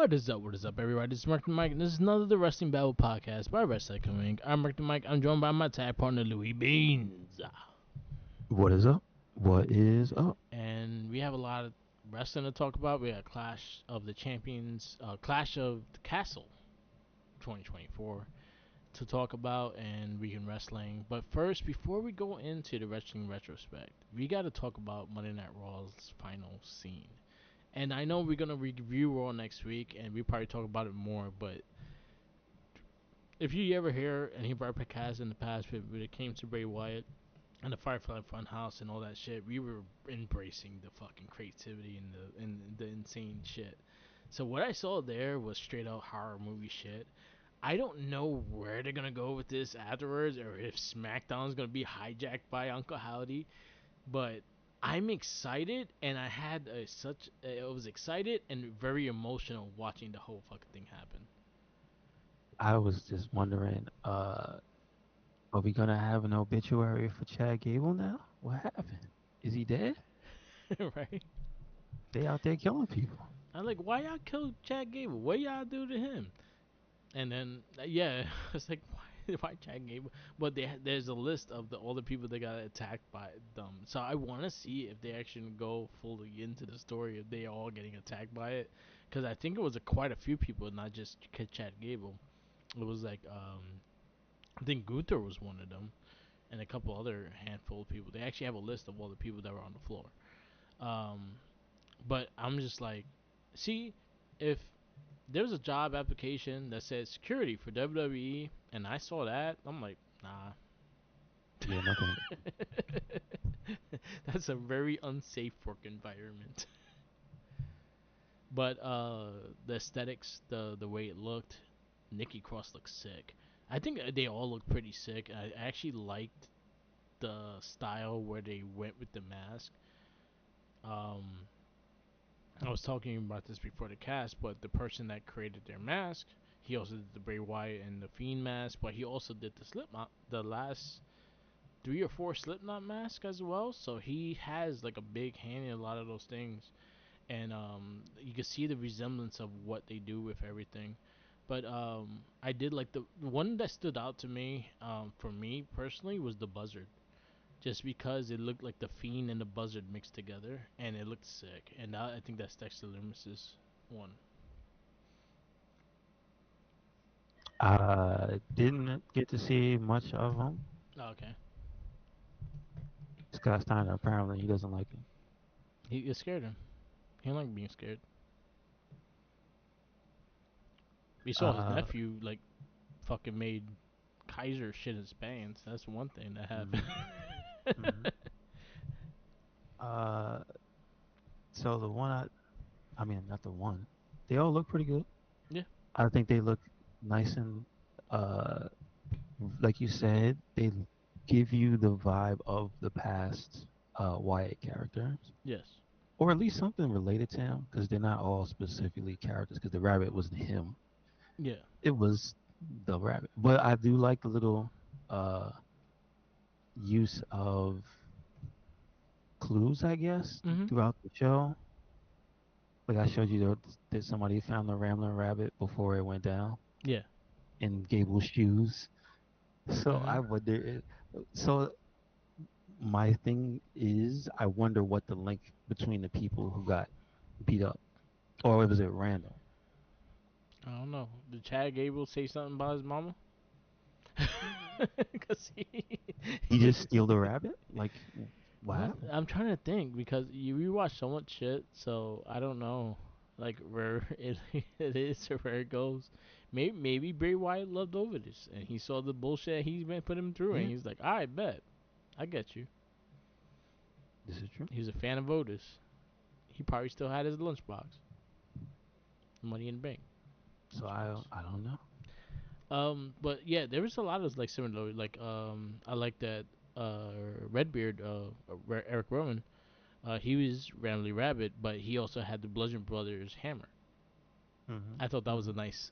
What is up, everybody? This is Mark the Mike, and this is another the Wrestling Babble podcast by Wrestling Inc. I'm Mark the Mike. I'm joined by my tag partner, Louis Beans. What is up? What is up? And we have a lot of wrestling to talk about. We got Clash of the Champions, Clash of the Castle 2024 to talk about, and Weekend Wrestling. But first, before we go into the wrestling retrospect, we got to talk about Monday Night Raw's final scene. And I know we're gonna review Raw next week, and we probably talk about it more. But if you ever hear any of our podcasts in the past, when it came to Bray Wyatt and the Firefly Funhouse and all that shit, we were embracing the fucking creativity and the insane shit. So what I saw there was straight out horror movie shit. I don't know where they're gonna go with this afterwards, or if SmackDown's gonna be hijacked by Uncle Howdy. But I'm excited, and I was excited and very emotional watching the whole fucking thing happen. I was just wondering, are we gonna have an obituary for Chad Gable now? What happened? Is he dead? Right? They out there killing people. I'm like, why y'all kill Chad Gable? What y'all do to him? And then, yeah, it's like, why Chad Gable? But there's a list of all the people that got attacked by them. So I want to see if they actually go fully into the story, if they all getting attacked by it. Because I think it was quite a few people, not just Chad Gable. It was like, I think Gunther was one of them, and a couple other handful of people. They actually have a list of all the people that were on the floor. Um, but I'm just like, see, if there's a job application that says security for WWE, and I saw that, I'm like, nah. Yeah, no thanks. That's a very unsafe work environment. But the aesthetics, the way it looked, Nikki Cross looks sick. I think they all look pretty sick. I actually liked the style where they went with the mask. Um, I was talking about this before the cast, but the person that created their mask, he also did the Bray Wyatt and the Fiend mask, but he also did the Slipknot, the last 3 or 4 Slipknot mask as well. So he has like a big hand in a lot of those things, and you can see the resemblance of what they do with everything. But I did like the one that stood out to me, for me personally, was the Buzzard, just because it looked like the Fiend and the Buzzard mixed together, and it looked sick. And I think that's Dexter Lumis's one. I didn't get to see much of him. Oh, okay, Scott Steiner apparently he doesn't like him. he scared him. He don't like being scared. We saw his Uh, nephew like fucking made Kaiser shit his pants. That's one thing that happened. mhm, mhm. Uh, so the one I mean not the one. They all look pretty good. Yeah. I think they look nice and uh, like you said, they give you the vibe of the past Wyatt characters, Yes. or at least something related to him, because they're not all specifically characters. Because the rabbit wasn't him; Yeah. it was the rabbit. But I do like the little uh, use of clues, I guess, Mhm. throughout the show. Like I showed you that somebody found the rambling rabbit before it went down Yeah. in Gable's shoes. So I Mhm. wonder. So my thing is, I wonder what the link between the people who got beat up, or was it random? I don't know. Did Chad Gable say something about his mama? Cause He just steal the rabbit? Like, what what? happened? I'm trying to think because you rewatch so much shit, so I don't know, like where it it is or where it goes. Maybe Bray Wyatt loved over this, and he saw the bullshit he's been putting him through, and Yeah, he's like, I bet, I get you. this is true. He was a fan of Otis. He probably still had his lunchbox, Money in the Bank So lunchbox. I don't know. But yeah, there was a lot of like similar, like I like that uh Redbeard, Eric Rowan. He was Ramley Rabbit, but he also had the Bludgeon Brothers hammer. Hmm. I thought that was a Hmm. nice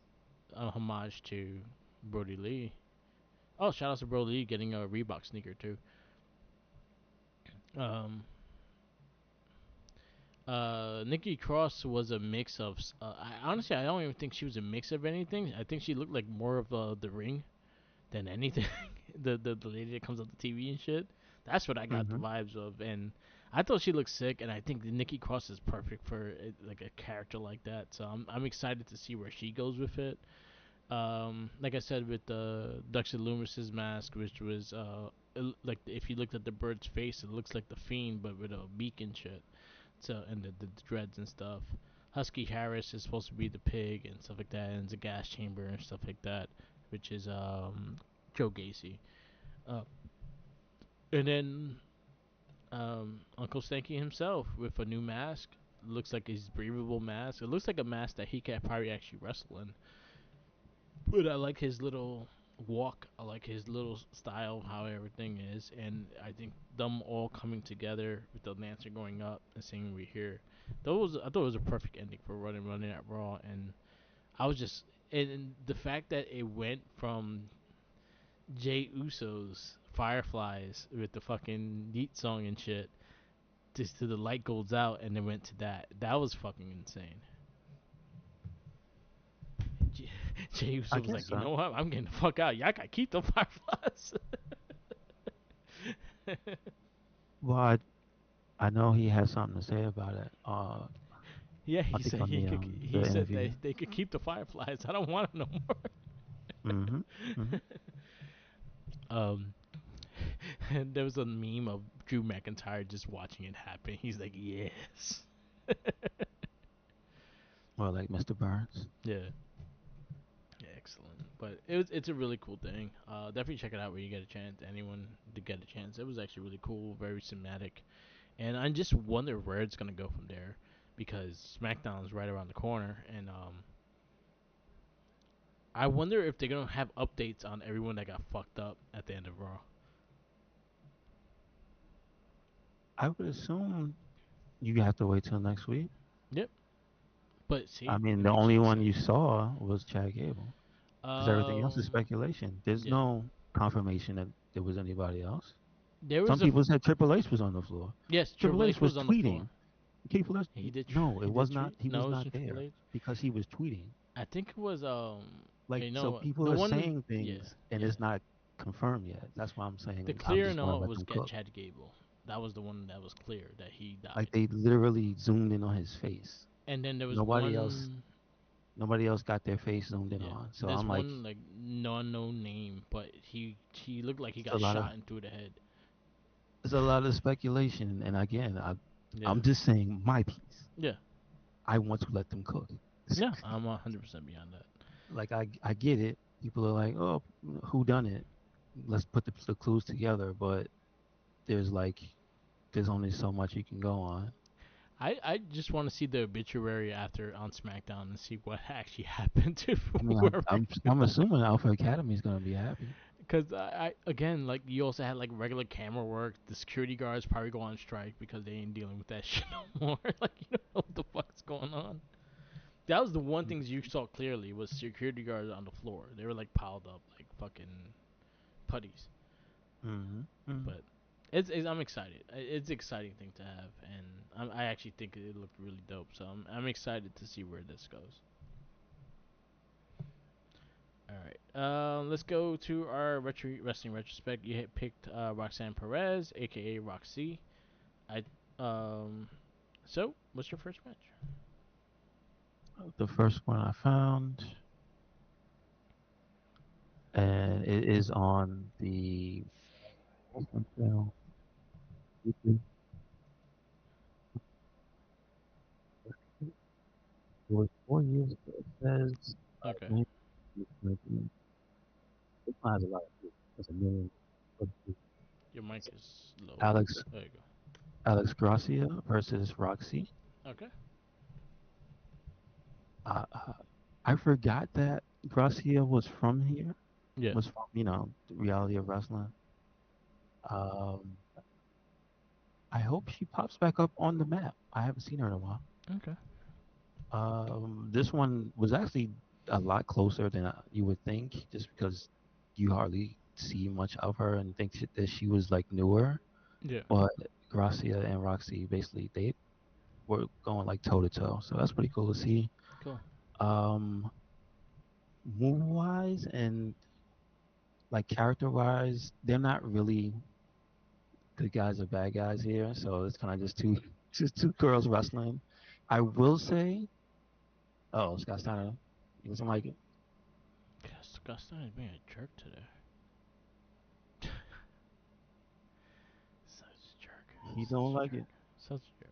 homage to Brody Lee. Oh, shout out to Brody Lee getting a Reebok sneaker too. Um, Nikki Cross was a mix of. Honestly, I don't even think she was a mix of anything. I think she looked like more of the ring than anything. The lady that comes on the TV and shit. That's what I got the Mhm. vibes of, and I thought she looked sick. And I think Nikki Cross is perfect for like a character like that. So I'm excited to see where she goes with it. Like I said with Dexter Loomis's mask, which was like if you looked at the bird's face, it looks like the Fiend, but with a beak and shit. So and the dreads and stuff. Husky Harris is supposed to be the pig and stuff like that, and it's a gas chamber and stuff like that, which is Joe Gacy. Uh, and then Uncle Stanky himself with a new mask. Looks like his breathable mask. It looks like a mask that he can probably actually wrestle in. But I like his little walk. I like his little style, how everything is, and I think them all coming together with the Lancer going up and saying "We here." I thought it was a perfect ending for running at Raw, and I was just and the fact that it went from Jay Uso's Fireflies with the fucking Yeet song and shit just to the light goes out and then went to that. That was fucking insane. J- Jay I Uso was guess like, you so. know what? I'm getting the fuck out. Y'all gotta keep the Fireflies. Well, I know he had something to say about it. Yeah, I he think said on he the said interview. they could keep the Fireflies. I don't want them no Mhm. Mhm. more. um, and there was a meme of Drew McIntyre just watching it happen. He's like, yes. Well, like Mr. Burns. Yeah. Yeah, excellent. But it's a really cool thing. Definitely check it out when you get a chance. Anyone to get a chance. It was actually really cool, very cinematic, and I just wonder where it's gonna go from there, because SmackDown's right around the corner, and I wonder if they're gonna have updates on everyone that got fucked up at the end of Raw. I would assume you have to wait till next week. Yep. But I see, mean, it the makes only you one you excited. saw was Chad Gable, because everything else is Um, speculation. There's yeah. no confirmation that there was anybody else. There Some was people said Triple H was on the floor. yes, Triple Triple H H was was on the floor. tweeting. Triple H, no, it He was did not. treat. He was No, it was not Triple there H. because he was tweeting. I think it was Like, you so know people the are one. saying Yeah, things and yeah. it's not confirmed yet. That's why I'm The saying I'm clear just gonna no let was them get cook. Chad Gable. That was the one that was clear that he Like died. they literally zoomed in on his face. And then there was Nobody else, one. nobody else got their face zoomed in Yeah, on. So there's I'm like, one like non-known name, but he looked like he it's got a lot of, shot into the head. it's a lot of speculation. And again, Yeah, I'm just saying my piece. yeah, I want to let them cook. yeah. I'm 100% beyond that. Like I get it. People are like, oh, who done it? Let's put the clues together. But there's like, there's only so much you can go on. I just want to see the obituary after on SmackDown and see what actually happened to I mean, whoever I'm assuming Alpha Academy is gonna be happy. Because I again, like you also had like regular camera work. The security guards probably go on strike because they ain't dealing with that shit no more. Like you don't know what the fuck's going on. That was the one things you saw clearly was security guards on the floor. They were like piled up like fucking putties. Mm-hmm. Hmm. But I'm excited. It's an exciting thing to have, and I actually think it looked really dope. So I'm excited to see where this goes. All right. Let's go to our wrestling retrospect. You hit picked Roxanne Perez, aka Roxy. I um. So, what's your first match? The first one I found, and it is on the channel. It was 4 years ago. It says Okay, 19. It has a lot of people. There's a million. your mic is low. Alex There you go. Alex Gracia versus Roxy. Okay. Uh, I forgot that Gracia was from here. Yeah. Was from the reality of wrestling. Um, I hope she pops back up on the map. I haven't seen her in a while. Okay. This one was actually a lot closer than you would think, just because you hardly see much of her and think that she was like newer. Yeah. But Gracia and Roxy basically date. were going like toe to toe. So that's pretty cool to see. Cool. Um, Movie wise and like character wise, they're not really good guys or bad guys here. So it's kind of just two just two girls wrestling. I will say, oh, Scott Steiner, he doesn't like it. Guston is being a jerk today. Such a jerk. He Such don't a like jerk. it. Such a jerk.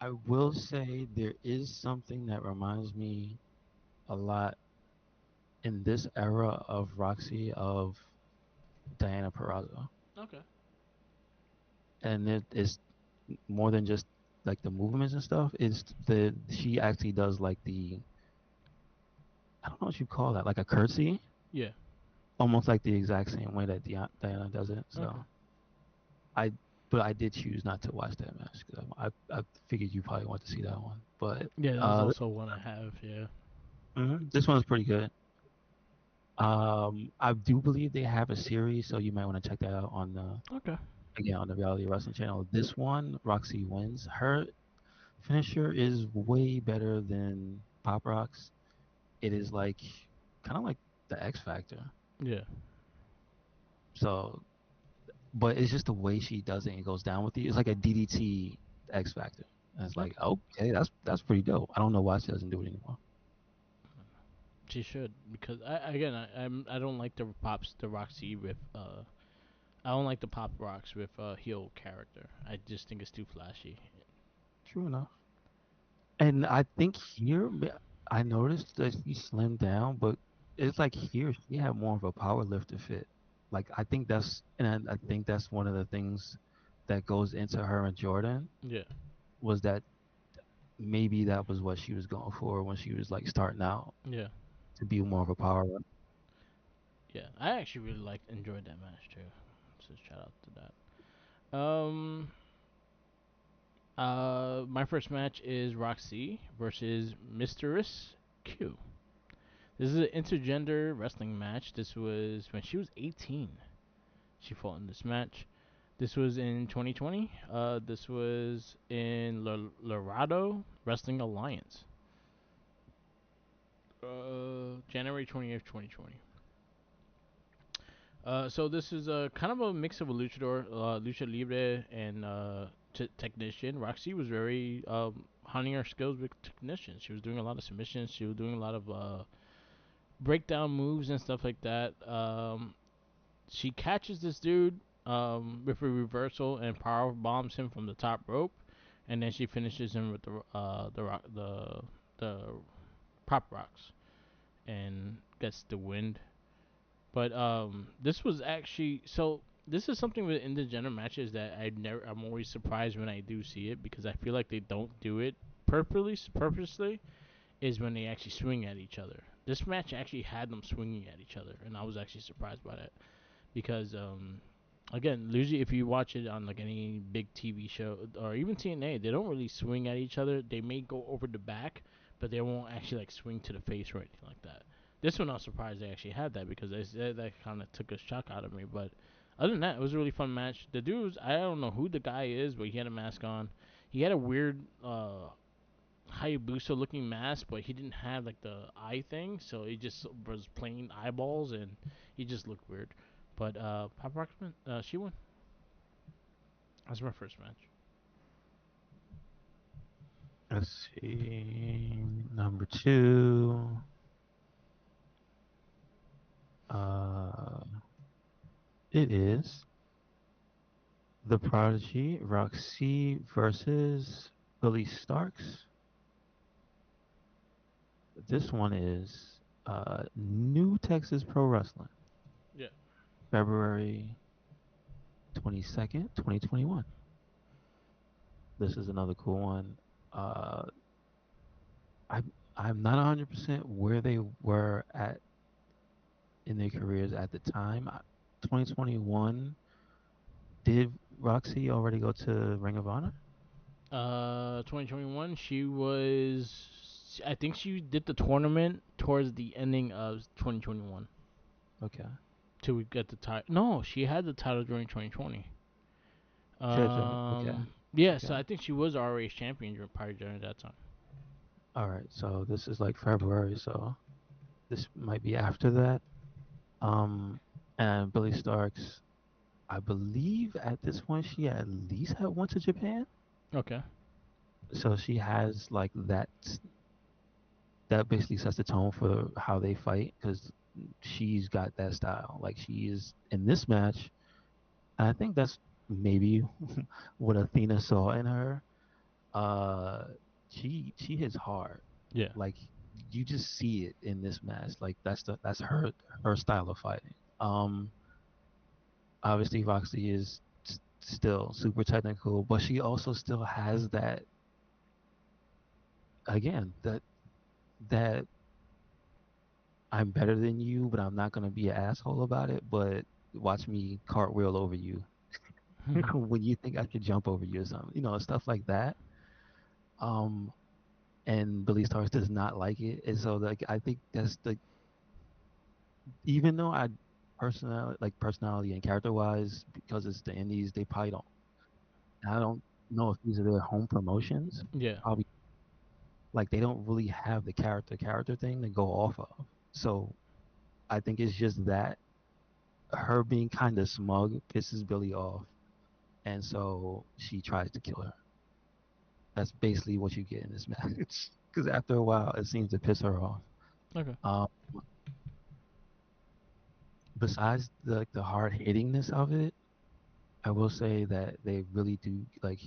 I will say there is something that reminds me a lot in this era of Roxy of Diana Perrazzo, Okay. and it is more than just like the movements and stuff. It's the she actually does like the I don't know what you call that, like a curtsy, Yeah. almost like the exact same way that Diana does it. Okay. So I, but I did choose not to watch that match because I figured you probably want to see that one. But Yeah, that's also one I have. Yeah. this one's pretty good. I do believe they have a series, so you might want to check that out on the Okay. again on the Reality Wrestling channel. This one, Roxy wins. Her finisher is way better than Pop Rocks. It is like kind of like the X Factor. Yeah. So, but it's just the way she does it and goes down with you. It's like a DDT X Factor. And it's like, Okay. okay, that's pretty dope. I don't know why she doesn't do it anymore. She should because I don't like the Roxy with I don't like the pop rocks with heel character. I just think it's too flashy. True enough. And I think here, I noticed that she slimmed down, but it's like here she had more of a power lifter fit. Like I think that's, and I think that's one of the things that goes into her and Jordan Yeah. was that maybe that was what she was going for when she was like starting out Yeah. to be more of a power. Yeah. I actually really enjoyed that match too. So shout out to that. My first match is Roxy versus Mistress Q. This is an intergender wrestling match. This was when she was 18. She fought in this match. This was in 2020. This was in Laredo Wrestling Alliance. January 20th, 2020. So this is a kind of a mix of a luchador, lucha libre, and technician. Roxy was very honing her skills with technicians. She was doing a lot of submissions. She was doing a lot of breakdown moves and stuff like that. She catches this dude with a reversal and power bombs him from the top rope, and then she finishes him with the pop rocks and gets the win. But this was actually so. This is something with intergender matches that I'm always surprised when I do see it because I feel like they don't do it purposely. Is when they actually swing at each other. This match actually had them swinging at each other, and I was actually surprised by that because again, usually if you watch it on like any big TV show or even TNA, they don't really swing at each other. They may go over the back, but they won't actually like swing to the face or anything like that. This one I was surprised they actually had that because that kind of took a shock out of me. But other than that, it was a really fun match. The dudes, I don't know who the guy is, but he had a mask on. He had a weird Hayabusa looking mask, but he didn't have like the eye thing, so it just was plain eyeballs, and he just looked weird. But Pop Rockman, she won. That's my first match. Let's see, number two. Uh, it is the Prodigy Roxy versus Billy Starks. This one is New Texas Pro Wrestling, Yeah. February 22nd, 2021. This is another cool one. Uh, I I'm not 100% where they were at in their careers at the time. 2021, did Roxy already go to Ring of Honor? 2021. She was. I think she did the tournament towards the ending of 2021 Okay. till we get the title. No, she had the title during 2020. Sure, sure. Okay. Yeah, Okay. so I think she was ROH champion probably during that time. All right. So this is like February, so this might be after that. Um, and Billy Starks, I believe at this point she at least had went to Japan. Okay. So she has like that basically sets the tone for how they fight because she's got that style. Like she is in this match. And I think that's maybe what Athena saw in her. Uh, she hits hard. Yeah. Like you just see it in this match. Like that's her style of fighting. Obviously Roxy is still super technical, but she also still has that again that I'm better than you, but I'm not gonna be an asshole about it. But watch me cartwheel over you when you think I could jump over you or something, stuff like that. Um, and Billy Stars does not like it, and so like I think that's the even though personality and character wise, because it's the Indies, they probably don't. I don't know if these are their home promotions. yeah. Probably like they don't really have the character thing to go off of. So I think it's just that her being kind of smug pisses Billy off, and so she tries to kill her. That's basically what you get in this match. Because after a while, it seems to piss her off. Okay. Um, besides the hard hittingness of it, I will say that they really do like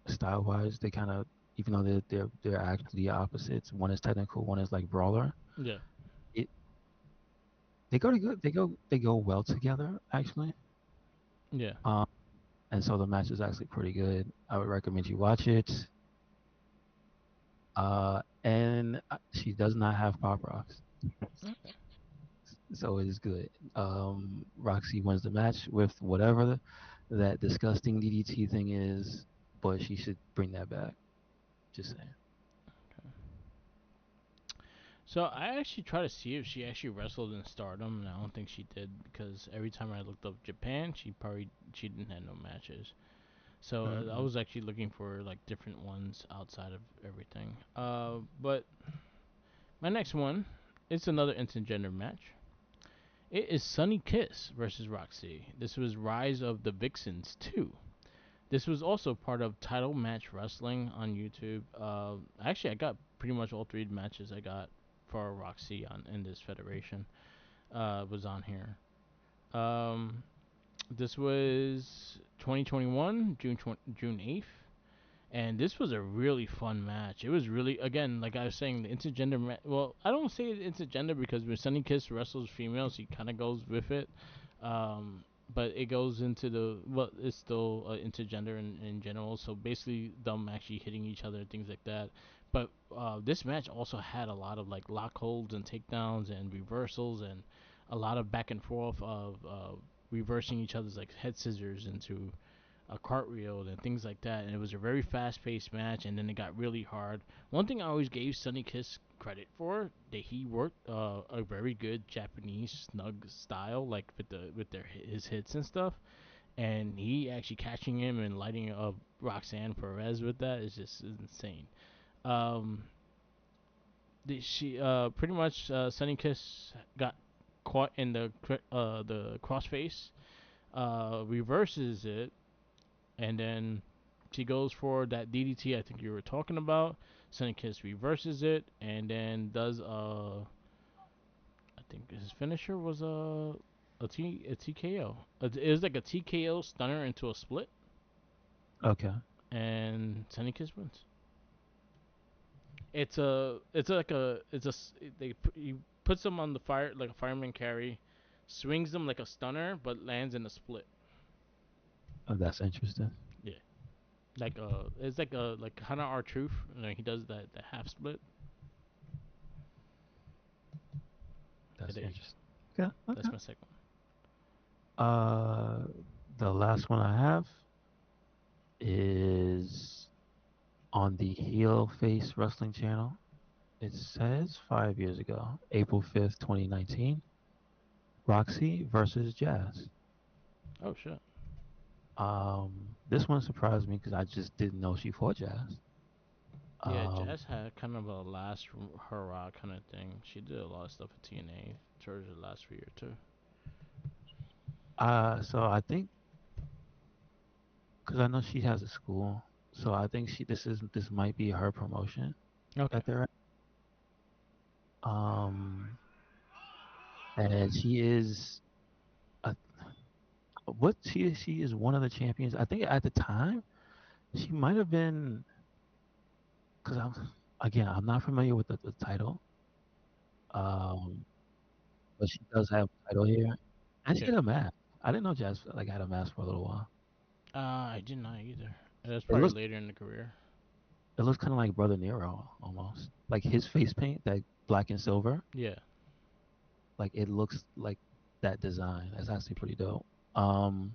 style wise. They kind of even though they're actually opposites. One is technical, one is like brawler. Yeah. It they go well together actually. Yeah. Um, and so the match is actually pretty good. I would recommend you watch it. And she does not have pop rocks, Okay. so it is good. Roxy wins the match with whatever that disgusting DDT thing is, but she should bring that back. Just saying. So I actually tried to see if she actually wrestled in Stardom, and I don't think she did because every time I looked up Japan, she didn't have no matches. So I Mm-mm. was actually looking for like different ones outside of everything. But my next one, it's another intergender match. It is Sunny Kiss versus Roxy. This was Rise of the Vixens 2. This was also part of Title Match Wrestling on YouTube. Actually, I got pretty much all three matches I got for Roxy on in this federation. Was on here. Um, this was 2021, June 8th. And this was a really fun match. It was really, again, like I was saying, the intergender. Well, I don't say intergender because when Sunny Kiss wrestles females, he kind of goes with it. Um, but it goes into the well, it's still intergender in general. So basically, them actually hitting each other and things like that. But this match also had a lot of like lock holds and takedowns and reversals and a lot of back and forth of reversing each other's like head scissors into a cartwheel and things like that. And it was a very fast paced match, and then it got really hard. One thing I always gave Sunny Kiss credit for that he worked a very good Japanese snug style, like with their his hits and stuff. And he actually catching him and lighting up Roxanne Perez with that is just insane. Um, she pretty much Sunny Kiss got caught in the crossface, reverses it, and then she goes for that DDT I think you were talking about. Sunny Kiss reverses it and then does I think his finisher was a TKO. It was like a TKO stunner into a split, Okay. and Sunny Kiss wins. It's a he puts him on the fire like a fireman carry, swings him like a stunner, but lands in a split. Oh, that's interesting. Yeah, like it's like a like kind of our truth. He does that half split. Yeah, That's there you go. interesting. Okay. Okay. That's my second Uh, the last one I have is on the Heel Face Wrestling channel. It says 5 years ago, April 5th, 2019, Roxy versus Jazz. one. Oh shit. Um, This one surprised me because I just didn't know she fought Jazz. Yeah, Um, Jazz had kind of a last hurrah kind of thing. She did a lot of stuff at TNA towards the last few years too. so I think because I know she has a school, so I think this might be her promotion Okay. that they're at. Um, and she is a, what she is one of the champions. I think at the time she might have been because I'm not familiar with the title. Um, but she does have a title here, and she Yeah. had a mask. I didn't know Jazz like had a mask for a little while. I did not either. That's It probably looks later in the career. it looks kind of like Brother Nero almost, like his face paint, that black and silver. Yeah. Like it looks like that design. That's actually pretty dope. Um,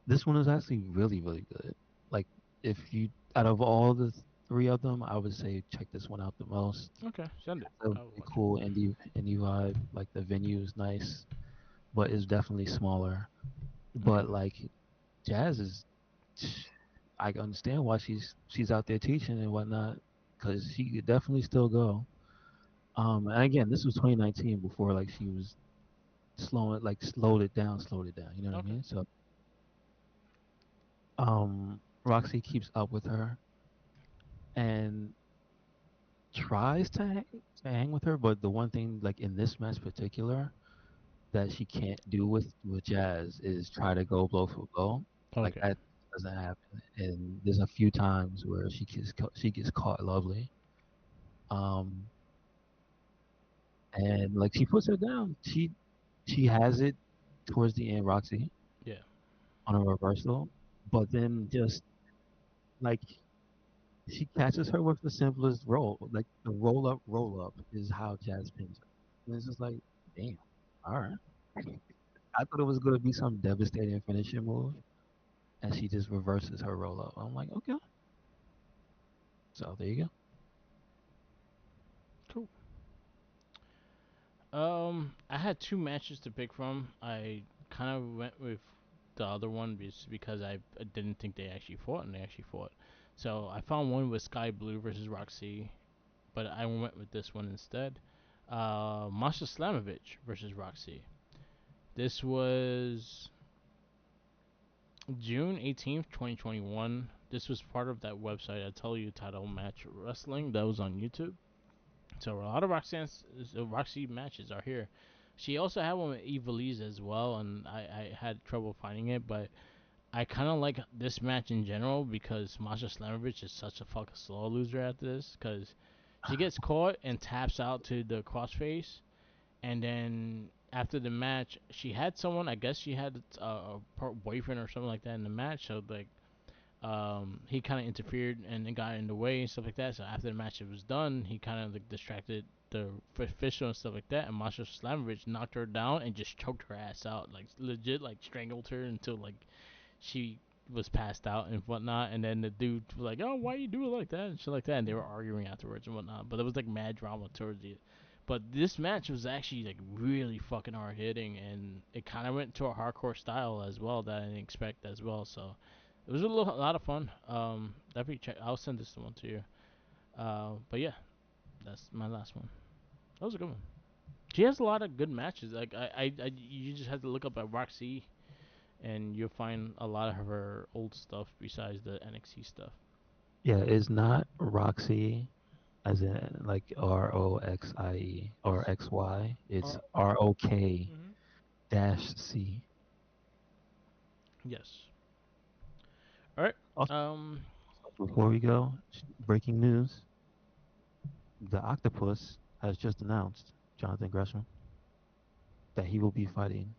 this one is actually really good. Like if you out of all the three of them, I would say check this one out the most. Okay. Send it. It's a I'll really watch it. cool indie vibe. Like the venue is nice, but it's definitely smaller. Okay. But like Jazz is, I understand why she's out there teaching and whatnot, because she could definitely still go. And again, this was 2019 before like she was slowed it down. You know what I Okay. mean? So, Roxy keeps up with her and tries to hang with her, but the one thing like in this match particular that she can't do with Jazz is try to go blow for blow. Like Okay. that doesn't happen. And there's a few times where she gets caught lovely. Um, and like she puts her down. She has it towards the end, Roxy, Yeah. on a reversal, but then just like she catches her with the simplest roll. Like the roll up is how Jazz pins her. And it's just like, damn, all right. I thought it was gonna be some devastating finishing move, and she just reverses her roll up. I'm like, okay. So there you go. Cool. I had two matches to pick from. I kind of went with the other one just because I didn't think they actually fought, and they actually fought. So I found one with Sky Blue versus Roxy, but I went with this one instead. Masha Slamovich versus Roxy. This was June 18th, 2021. This was part of that website I tell you, Title Match Wrestling, that was on YouTube. So a lot of Roxy matches are here. She also had one with Evilise as well, and I had trouble finding it, but I kind of like this match in general because Masha Slamovich is such a fucking slow loser at this because she gets caught and taps out to the crossface, and then after the match, she had someone. I guess she had a boyfriend or something like that in the match. So like, he kind of interfered and it got in the way and stuff like that. So after the match it was done, he kind of like distracted the official and stuff like that. And Masha Slamovich knocked her down and just choked her ass out, like legit, like strangled her until like she was passed out and whatnot. And then the dude was like, "Oh, why you do it like that?" and shit like that. And they were arguing afterwards and whatnot. But there was like mad drama towards the. But this match was actually like really fucking hard hitting, and it kind of went to a hardcore style as well that I didn't expect as well. So it was a lot of fun. Definitely check. I'll send this one to you. But yeah, that's my last one. That was a good one. She has a lot of good matches. Like you just have to look up at Roxy and you'll find a lot of her old stuff besides the NXT stuff. Yeah, it's not Roxy as in like Roxie or It's XY. It's R. ROK Mm-hmm. dash C. Yes. All right. Also, Um. before we go, breaking news: the Octopus has just announced, Jonathan Gresham, that he will be fighting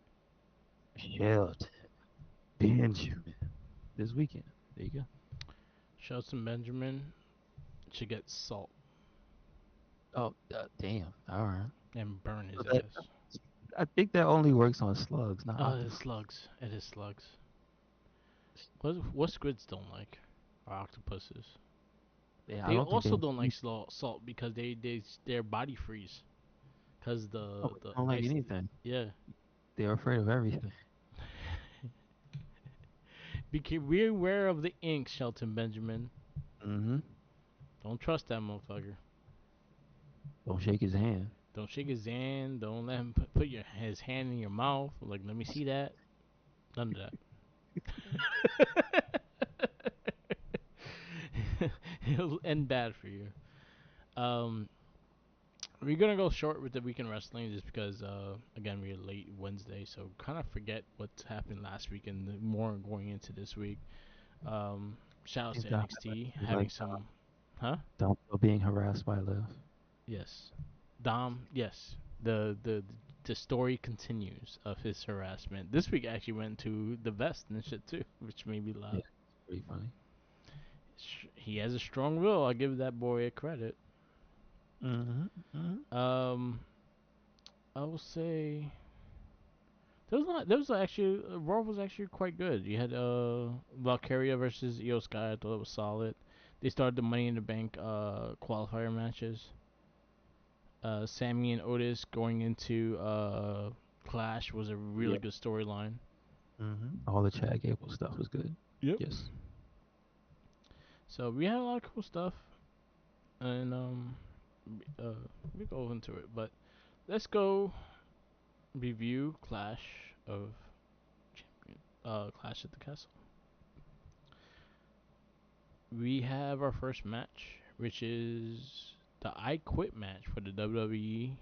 Shelton Benjamin this weekend. There you go. Shelton Benjamin should get salt Oh, damn. All right. and burn So his that, ass. I think that only works on slugs, not Oh, it's octopus. slugs. It is slugs. What squids don't like are octopuses. Yeah, I They don't think also they. don't like salt because their body freeze because Oh, the they the don't like ice. anything. Yeah. They're afraid of everything. Be aware of the ink, Shelton Benjamin. Mm-hmm. Don't trust that motherfucker. Don't shake his hand. Don't shake his hand. Don't let him put his hand in your mouth. Like, let me see that. None of that. It'll end bad for you. Um, we're gonna go short with the weekend wrestling just because, again, we're late Wednesday, so kind of forget what's happened last week and more going into this week. Shout outs He's to got NXT he's having like some, huh? Dom being harassed by Liv. Yes, Dom. Yes, the story continues of his harassment. This week actually went to the vest and shit too, which made me Yeah, laugh. it's pretty funny. He has a strong will. I'll give that boy a credit. Mm-hmm. Mm-hmm. Um, I will say there was not. There was actually Raw was actually quite good. You had Valkyria versus Io Sky. I thought it was solid. They started the Money in the Bank qualifier matches. Sammy and Otis going into Clash was a really Yeah. good storyline. Mm-hmm. All the Chad Gable stuff was good. Yep. Yes. So we had a lot of cool stuff, and uh, we go into it. But let's go review Clash at the Castle. We have our first match, which is the I Quit match for the WWE,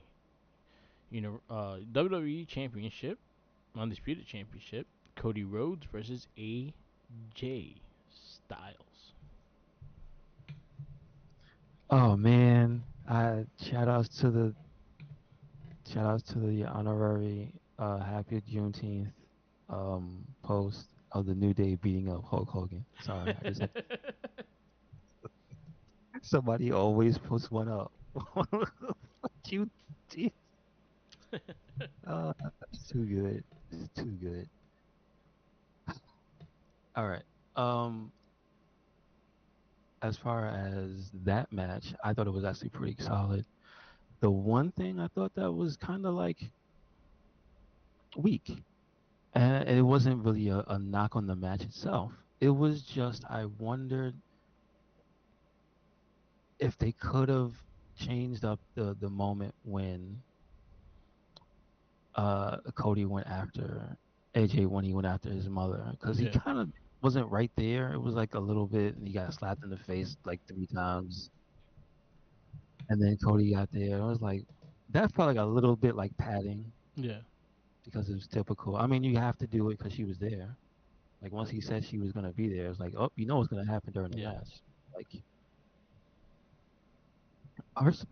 WWE Championship, Undisputed Championship. Cody Rhodes versus AJ Styles. Oh man, I shout outs to the honorary Happy Juneteenth post of the New Day beating up Hulk Hogan. Sorry, I just had somebody always puts one up. Juneteenth. It's too good. It's too good. All right. Um, as far as that match, I thought it was actually pretty solid. The one thing I thought that was kind of like weak, and it wasn't really a knock on the match itself. It was just I wondered if they could have changed up the moment when Cody went after AJ when he went after his mother because he Yeah, kind of wasn't right there. It was like a little bit, and he got slapped in the face like 3 times, and then Cody got there. I was like, that felt like a little bit like padding yeah, because it was typical. I mean, you have to do it because she was there. Like once he said she was gonna be there, it's like, oh, you know what's gonna happen during the yeah, match. Like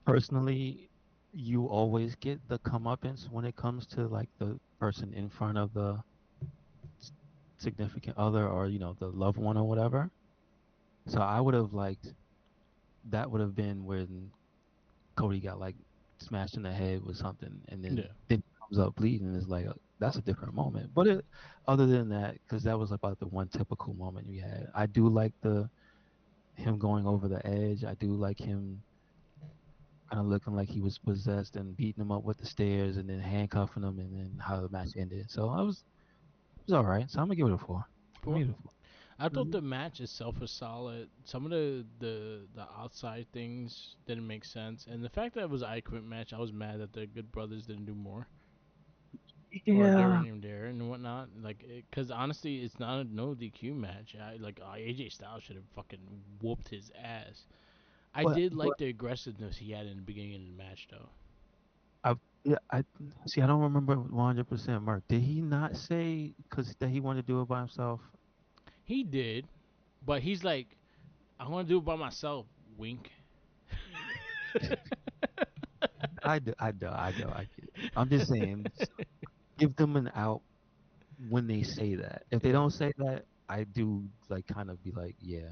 personally, you always get the comeuppance when it comes to like the person in front of the s- significant other or the loved one or whatever. So I would have liked that would have been when Cody got like smashed in the head with something, and then yeah. then he comes up bleeding. And it's like that's a different moment. But other than that, because that was about the one typical moment you had. I do like the him going over the edge. I do like him kind of looking like he was possessed and beating him up with the stairs and then handcuffing him and then how the match ended. So it was all right. So I'm gonna give it a 4. I'm gonna Four. give it a 4. I thought Mhm. the match itself was solid. Some of the outside things didn't make sense, and the fact that it was an I Quit match, I was mad that the Good Brothers didn't do more, or they Yeah, weren't even there and whatnot. Like, cause honestly, it's not a no DQ match. AJ Styles should have fucking whooped his ass. I did but like the aggressiveness he had in the beginning of the match, though. I see. I don't remember 100%. Mark, did he not say because that he wanted to do it by himself? He did, but he's like, I want to do it by myself. Wink. I get it. I'm just saying, give them an out when they say that. If they Yeah. don't say that, I do like kind of be like, yeah,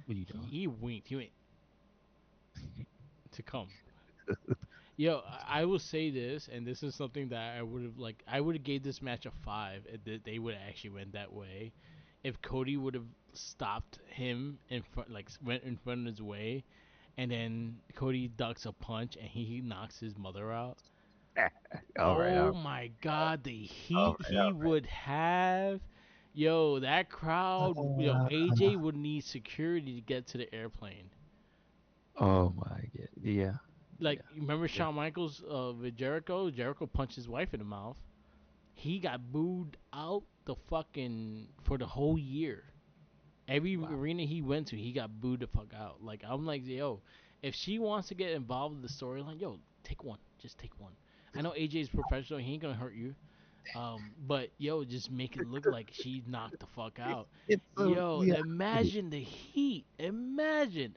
what are you doing? He winked. He went to come. Yo, I will say this, and this is something that I would have like. I would have gave this match a 5 if they would have actually went that way. If Cody would have stopped him in front, like went in front of his way, and then Cody ducks a punch and he knocks his mother out. All right, Oh my God, the all heat right, he all would have. Yo, that crowd. Yo, Uh, AJ would need security to get to the airplane. oh my god. Yeah. Like, Yeah. you remember Yeah. Shawn Michaels with Jericho? Jericho punched his wife in the mouth. He got booed out the fucking for the whole year. Every Wow. arena he went to, he got booed the fuck out. Like, I'm like, yo, if she wants to get involved in the storyline, yo, take one, just take one. I know AJ's professional; he ain't gonna hurt you. But yo, just make it look like she knocked the fuck out. It's so Yo, yeah. I get it. imagine the heat. Imagine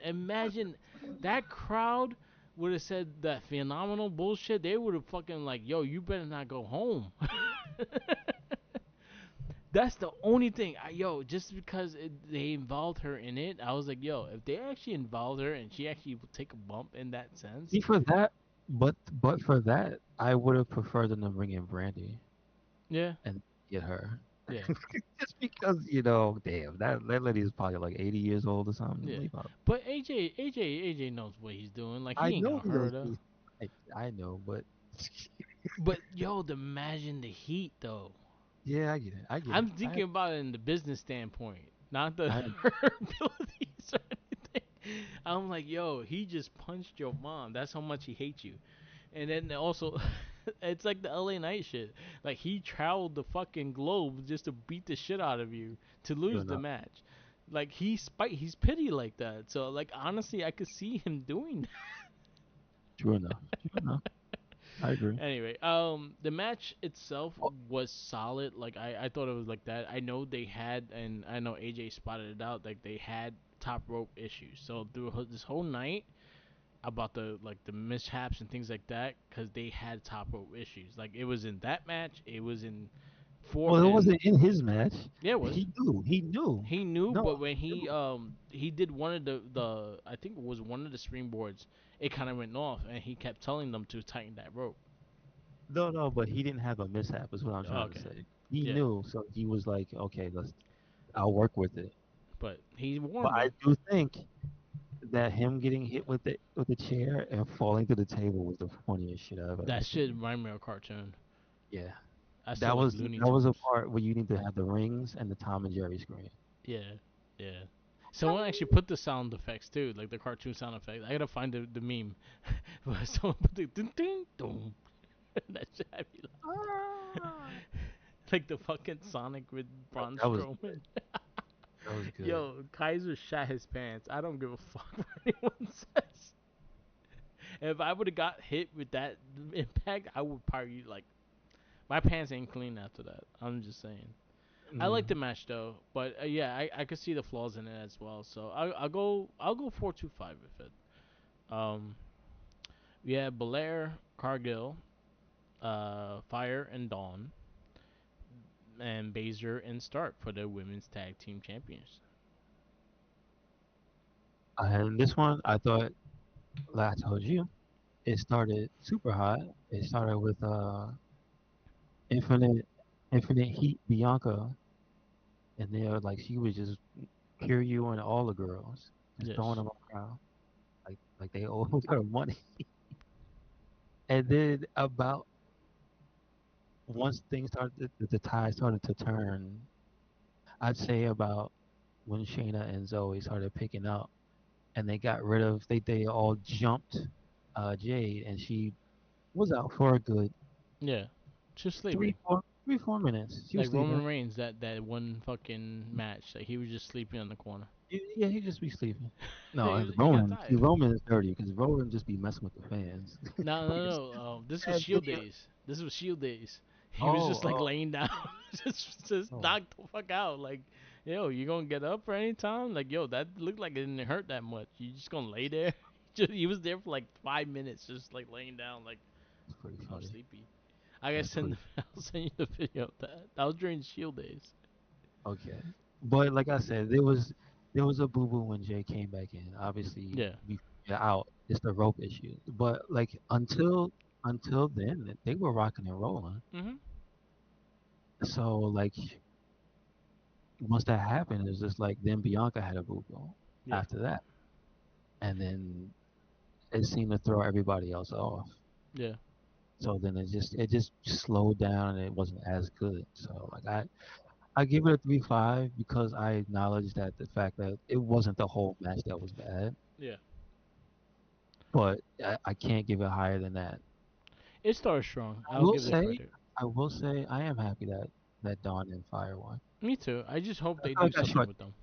that crowd would have said that phenomenal bullshit. They would have fucking like, yo, you better not go home. That's the only thing. Yo, just because they involved her in it, I was like, yo, if they actually involved her and she actually would take a bump in that sense, See for that, but for that, I would have preferred them to bring in Brandy yeah, and get her. yeah, Just because, damn, that lady is probably like 80 years old or something. yeah. Leave her. But AJ knows what he's doing. Like, I he ain't know gonna he knows. hurt her. I know, but But yo, imagine the heat though. yeah, I get it. I get it. I'm I thinking about it in the business standpoint, not the I her abilities or anything. I'm like, yo, he just punched your mom. That's how much he hates you. And then also, it's like the LA Knight shit. Like, he traveled the fucking globe just to beat the shit out of you to true lose the enough. match. Like, he's pity like that. So like, honestly, I could see him doing. True enough. True enough. I agree. Anyway, the match itself Oh, was solid. Like, I thought it was like that. I know they had, and I know AJ spotted it out. Like, they had top rope issues. So through this whole night about the mishaps and things like that, because they had top rope issues. Like, it was in that match. It was in four well, it and wasn't in his match. yeah, it was. He knew. He knew. He knew, No, but when he knew. he did one of the I think it was one of the springboards, it kind of went off, and he kept telling them to tighten that rope. No, no, but he didn't have a mishap. Is what I'm trying to Okay, say. He yeah, knew, so he was like, okay, I'll work with it. but he But warned I them. do think that him getting hit with the chair and falling through the table was the funniest shit I've ever That shit seen. reminded me of a cartoon. Yeah, I still like Looney that was a Tunes. part where you need to have the rings and the Tom and Jerry screen. Yeah, yeah. Someone actually put the sound effects too, like the cartoon sound effects. I gotta find the meme. But someone put the ding ding dong. That shit had me Ah, like the fucking Sonic with Braun that was Strowman. that was good. Yo, Kaiser shat his pants. I don't give a fuck what anyone says. If I would have got hit with that impact, I would probably like my pants ain't clean after that. I'm just saying. I like the Mm. match though, but yeah, I could see the flaws in it as well. So I'll go 4-2-5 with it. Um, we have Belair, Cargill, Fire and Dawn, and Baszler and Stark for the women's tag team champions. And this one, I thought, like I told you, it started super hot. It started with Infinite Infinite Heat Bianca, and they were like she was just pure you and all the girls, just throwing Yes. them around like they owed her money. And then about once things started, the tide started to turn. I'd say about when Shayna and Zoe started picking up, and they got rid of they all jumped Jade, and she was out for a good Yeah. Just sleeping. 3 4 minutes. She was Like sleeping. Roman Reigns, that one fucking match, like he was just sleeping in the corner. Yeah, he just be sleeping. No, he, and he got Roman. See, tired. Roman is dirty because Roman just be messing with the fans. No, We no, just no. This was had Shield video. days. This was Shield days. He was Oh, just like oh, laying down, just oh, knocked the fuck out. Like, yo, you gonna get up for any time? Like, yo, that looked like it didn't hurt that much. You just gonna lay there? Just he was there for like 5 minutes, just like laying down, like that's pretty I'm funny. sleepy. I gotta That's send pretty the, I'll send you the video of that. That was during Shield days. okay. But like I said, there was a boo boo when Jay came back in. Obviously, Yeah. we figured out it's the rope issue. But like until then, they were rocking and rolling. Mhm. So like once that happened, it's just like then Bianca had a boo boo Yeah. after that, and then it seemed to throw everybody else off. Yeah. So then it just slowed down and it wasn't as good. So like I give it a 3-5 because I acknowledge that the fact that it wasn't the whole match that was bad, Yeah, but I can't give it higher than that. it started strong. I I'll will give it say, credit. I will say, I am happy that Dawn and Fire won. Me too. I just hope I they feel do like I something short. with them.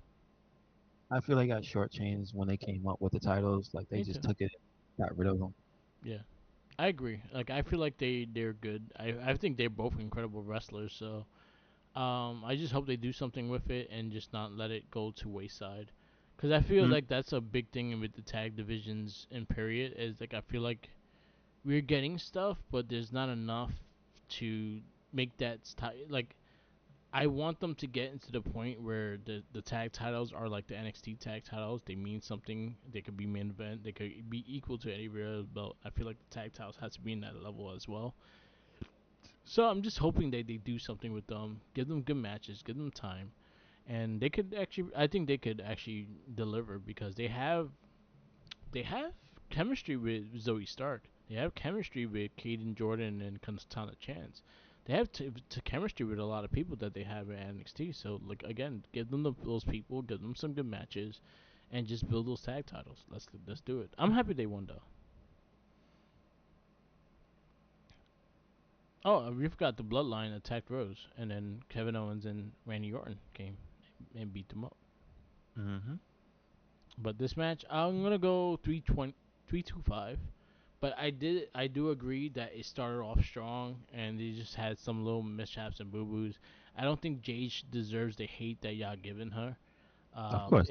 I feel like I shortchanged when they came up with the titles. Like they Me just too. took it, got rid of them. Yeah, I agree. Like I feel like they're good. I think they're both incredible wrestlers. So I just hope they do something with it and just not let it go to wayside. Cause I feel Mm, like that's a big thing with the tag divisions in period is like I feel like we're getting stuff, but there's not enough to make that like I want them to get into the point where the tag titles are like the NXT tag titles. They mean something. They could be main event. They could be equal to any real belt. I feel like the tag titles has to be in that level as well. So I'm just hoping that they do something with them. Give them good matches. Give them time, and they could actually. I think they could actually deliver because they have chemistry with Zoe Stark. They have chemistry with Kaden Jordan and Constantine Chance. They have chemistry with a lot of people that they have at NXT. So, like again, give them those people, give them some good matches, and just build those tag titles. Let's do it. I'm happy they won though. Oh, we forgot the Bloodline attacked Rose, and then Kevin Owens and Randy Orton came and beat them up. mm-hmm. But this match, I'm gonna go 320, 325. But I do agree that it started off strong, and they just had some little mishaps and boo boos. I don't think Jade deserves the hate that y'all given her. Of course,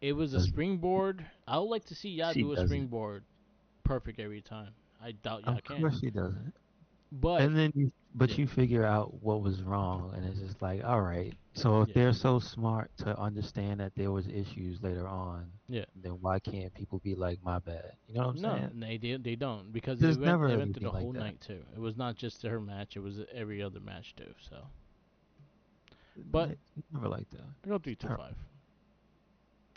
It was a does springboard. I would like to see y'all she do a doesn't. springboard perfect every time. I doubt y'all Of can. course she doesn't. But And then but yeah, you figure out what was wrong, and it's just like, all right. So if yeah, they're so smart to understand that there was issues later on, yeah. then why can't people be like, my bad? You know what I'm No, saying? they don't because it There's went never it went through anything the like whole that. night too. It was not just her match; it was every other match too. So, but It's never like that. I go It's three two terrible. five.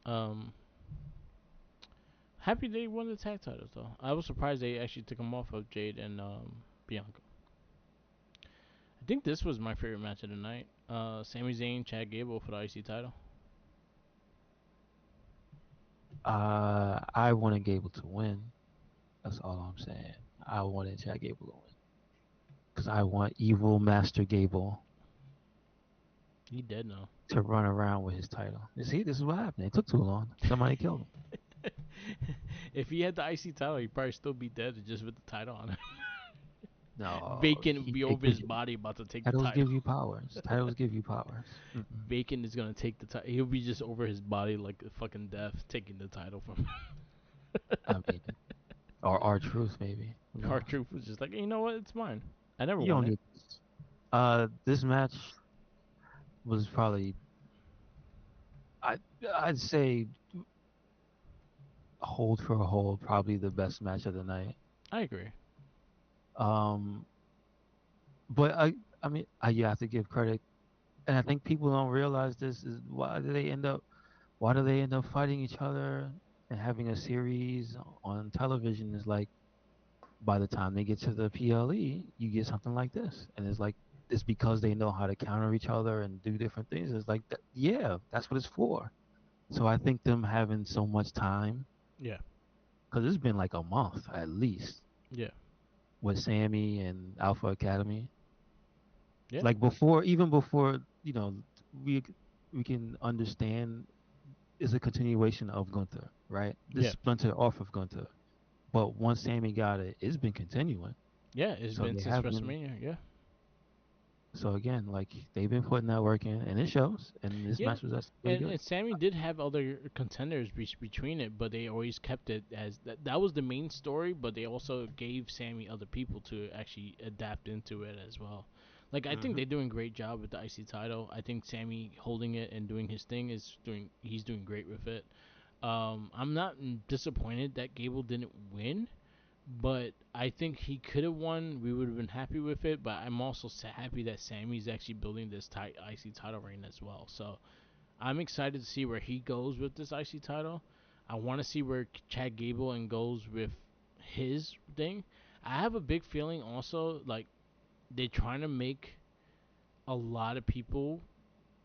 Um, Happy they won the tag titles though. I was surprised they actually took them off of Jade and Bianca. I think this was my favorite match of the night. Sami Zayn, Chad Gable for the IC title. I wanted Gable to win. That's all I'm saying. I wanted Chad Gable to win because I want evil Master Gable He dead now. to run around with his title. You see, this is what happened. It took too long. Somebody killed him. If he had the IC title, he'd probably still be dead just with the title on it. No, Bacon would be it over gives his you body about to take the titles. title. Give you powers. Titles give you powers. Mm-mm. Bacon is gonna take the title. He'll be just over his body like a fucking death, taking the title from him. I mean, or our truth maybe. Who Our knows? truth was just like, you know what? It's mine. I never You won don't it. need this. This match was probably I I'd say hold for a hold probably the best match of the night. I agree. Um, but I mean you have to give credit, and I think people don't realize this is why do they end up fighting each other and having a series on television is like by the time they get to the PLE, you get something like this, and it's like it's because they know how to counter each other and do different things. It's like yeah, that's what it's for. So I think them having so much time Yeah. because it's been like a month at least Yeah. with Sammy and Alpha Academy. Yeah. Like before, even before we we can understand is a continuation of Gunther, right? This Yeah. splinter off of Gunther. But once Sammy got it, it's been continuing. Yeah. It's So been they since have been. WrestleMania. Yeah. So again, like they've been putting that work in, and it shows. And this Yeah. match was actually really And good. Sammy did have other contenders between it, but they always kept it as that was the main story. But they also gave Sammy other people to actually adapt into it as well. Like I think Hmm. they're doing a great job with the IC title. I think Sammy holding it and doing his thing he's doing great with it. I'm not disappointed that Gable didn't win, but I think he could have won. We would have been happy with it. But I'm also happy that Sammy's actually building this IC title reign as well. So I'm excited to see where he goes with this IC title. I want to see where Chad Gable and goes with his thing. I have a big feeling also like they're trying to make a lot of people